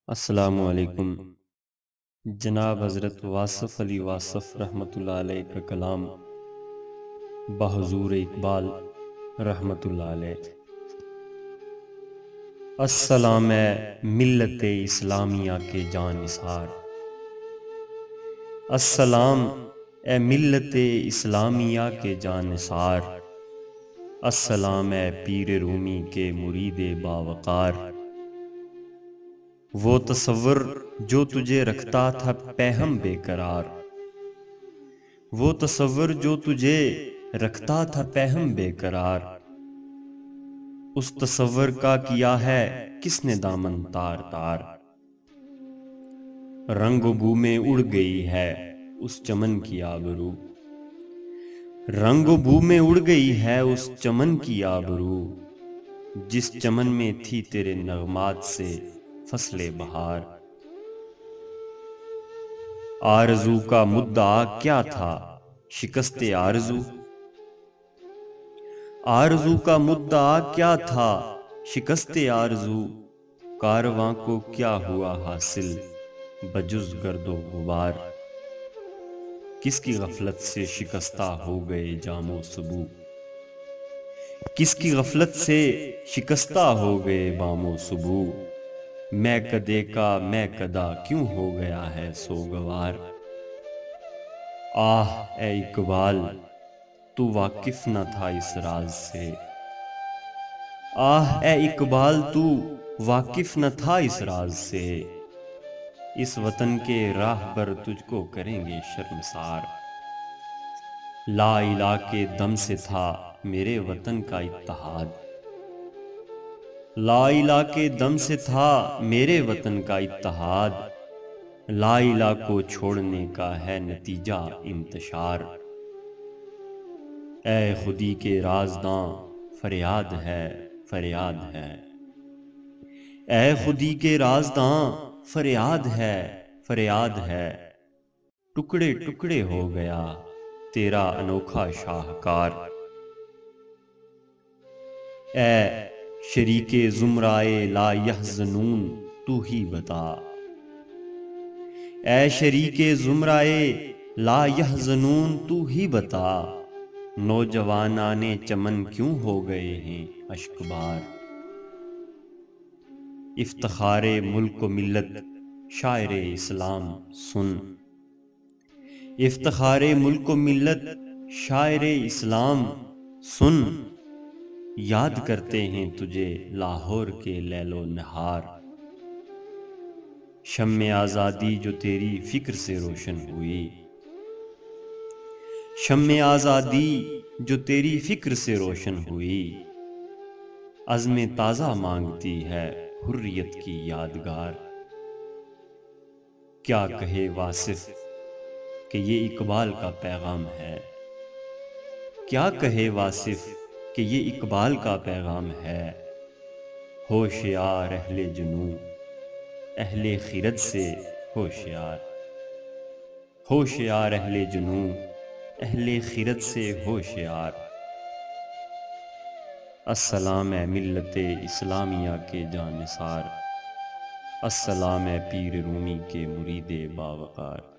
السلام علیکم۔ جناب حضرت واصف علی واصف رحمۃ اللہ علیہ کا کلام بحضور اقبال رحمۃ اللہ علیہ۔ السلام اے ملت اسلامیہ کے جاں نثار، السلام اے ملت اسلامیہ کے جاں نثار، السلام اے پیر رومی کے مرید باوقار۔ وہ تصور جو تجھے رکھتا تھا پہم بے قرار، وہ تصور جو تجھے رکھتا تھا پہم بے قرار، اس تصور کا کیا ہے کس نے دامن تار تار۔ رنگ و بو میں اڑ گئی ہے اس چمن کی آبرو، رنگ و بو میں اڑ گئی ہے اس چمن کی آبرو، جس چمن میں تھی تیرے نغمات سے فصل بہار۔ آرزو کا مدعا کیا تھا شکست آرزو، آرزو کا مدعا کیا تھا شکست آرزو، کارواں کو کیا ہوا حاصل بجز گرد و غبار۔ کس کی غفلت سے شکستہ ہو گئے جام و سبو، کس کی غفلت سے شکستہ ہو گئے بام و صبو، میں کدے کا میں کدا کیوں ہو گیا ہے سوگوار۔ آہ اے اقبال تو واقف نہ تھا اس راز سے، آہ اے اقبال تو واقف نہ تھا اس راز سے، اس وطن کے راہ بر تجھ کو کریں گے شرمسار۔ لا الہ کے دم سے تھا میرے وطن کا اتحاد، لا الہ کے دم سے تھا میرے وطن کا اتحاد، لا الہ کو چھوڑنے کا ہے نتیجہ انتشار۔ اے خودی کے رازداں فریاد ہے فریاد ہے، اے خودی کے رازداں فریاد ہے فریاد ہے، ٹکڑے ٹکڑے ہو گیا تیرا انوکھا شاہکار۔ اے شریک زمرائے لا یحزنون تو ہی بتا، اے شریک زمرائے لا یحزنون تو ہی بتا، نوجوانان چمن کیوں ہو گئے ہیں اشک بار۔ افتخار ملک و ملت شاعر اسلام سن، افتخار ملک و ملت شاعر اسلام سن، یاد کرتے ہیں تجھے لاہور کے لیل و نہار۔ شمع آزادی جو تیری فکر سے روشن ہوئی، شمع آزادی جو تیری فکر سے روشن ہوئی، عزم تازہ مانگتی ہے حریت کی یادگار۔ کیا کہے واصف کہ یہ اقبال کا پیغام ہے، کیا کہے واصف کہ یہ اقبال کا پیغام ہے۔ ہوشیار اہل جنوں اہل خرد سے ہوشیار، ہوشیار اہل جنوں اہل خرد سے ہوشیار۔ السلام اے ملت اسلامیہ کے جاں نثار، السلام اے پیر رومی کے مرید باوقار۔